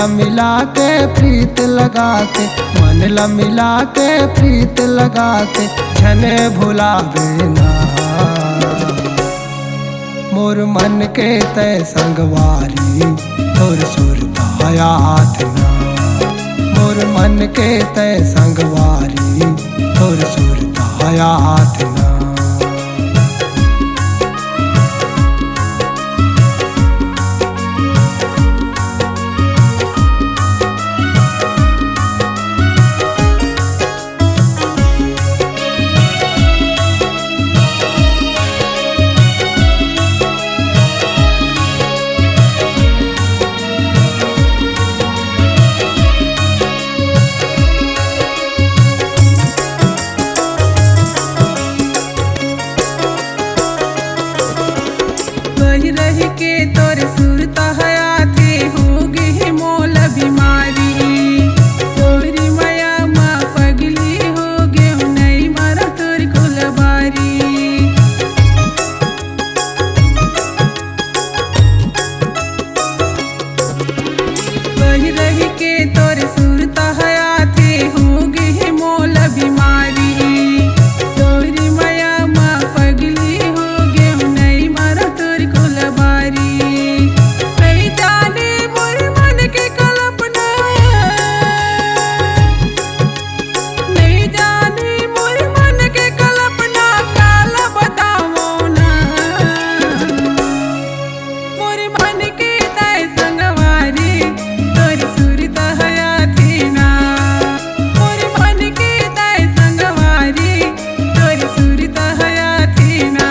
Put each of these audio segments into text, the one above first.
मिला के प्रीत लगा के, मन ला मिला के प्रीत लगा के छने भुलावे ना। मोर मन के तय संगवारी तोर सुरता याद ना। मोर मन के तय संगवारी तोर सुरता याद ना। रही के तोर सुरता हयाती होगी मोल बीमारी। तोरी माया माँ पगली हो गे नहीं मारा तोर कुलबारी। रही के तोर सुरता हयाती होगी मोल बीमारी। तोरी माया माँ पगली हो गे नहीं मारा तोर कुलबारी। नहीं जाने मोर मन के कल्पना, नहीं जाने मोर मन के कल्पना काला बताओ ना। मोर मन के तय संगवारी तोर सुरता हयाती ना। मोर मन के तय संगवारी तोर सुरता हयाती ना।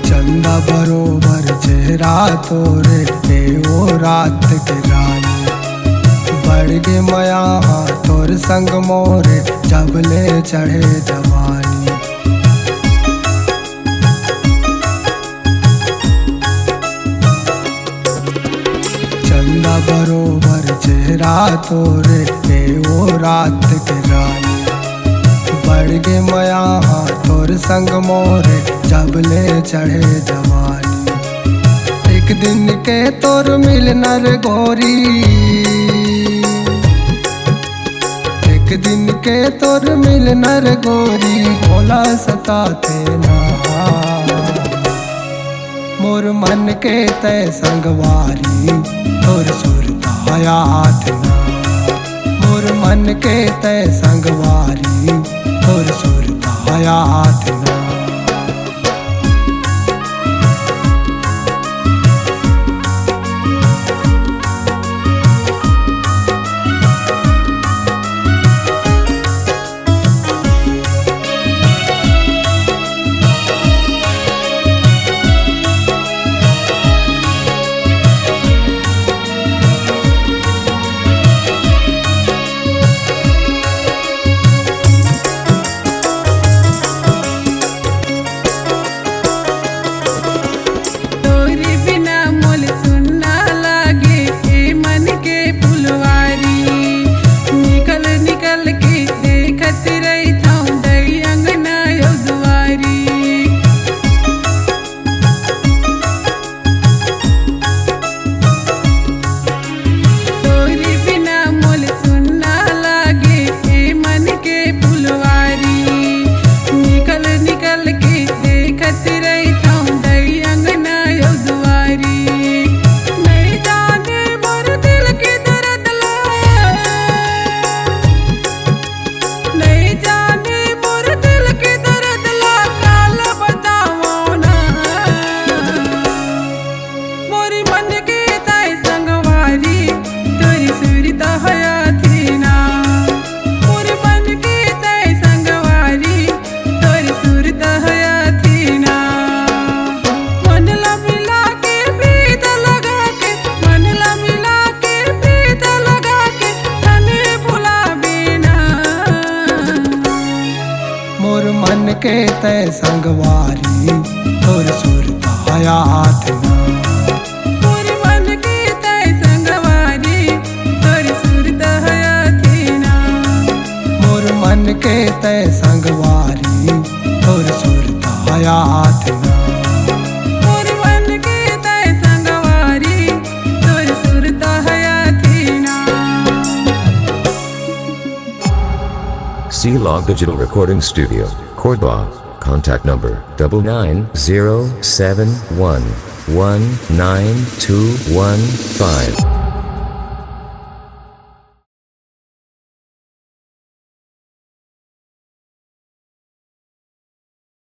चंदा बरोबर चेहरा तोरे ते ओ रात के रानी। बढ़ गे मया तोर संग मोरे जबले चढ़े जवानी। चंदा बरोबर चेहरा तोरे ते ओ रात के रानी। बढ़ गे मया तोर संग मोरे जबले चढ़े जवानी। एक दिन के तोर मिलना रे गोरी, एक दिन के तोर मिलना रे गोरी भोला सताते ना। मोर मन के तय संगवारी तोर सुरता याद ना। मोर मन के तय संगवारी तोर सुरता याद ना। मोर मन के तय संगवारी तोर सुरता हयात ना। मोर मन के तय संगवारी तोर सुरता हयात ना। मोर मन के तय संगवारी तोर सुरता हयात ना। मोर मन के तय संगवारी तोर सुरता हयात ना। C-Log Digital Recording Studio, Cordoba. Contact number 99071192215.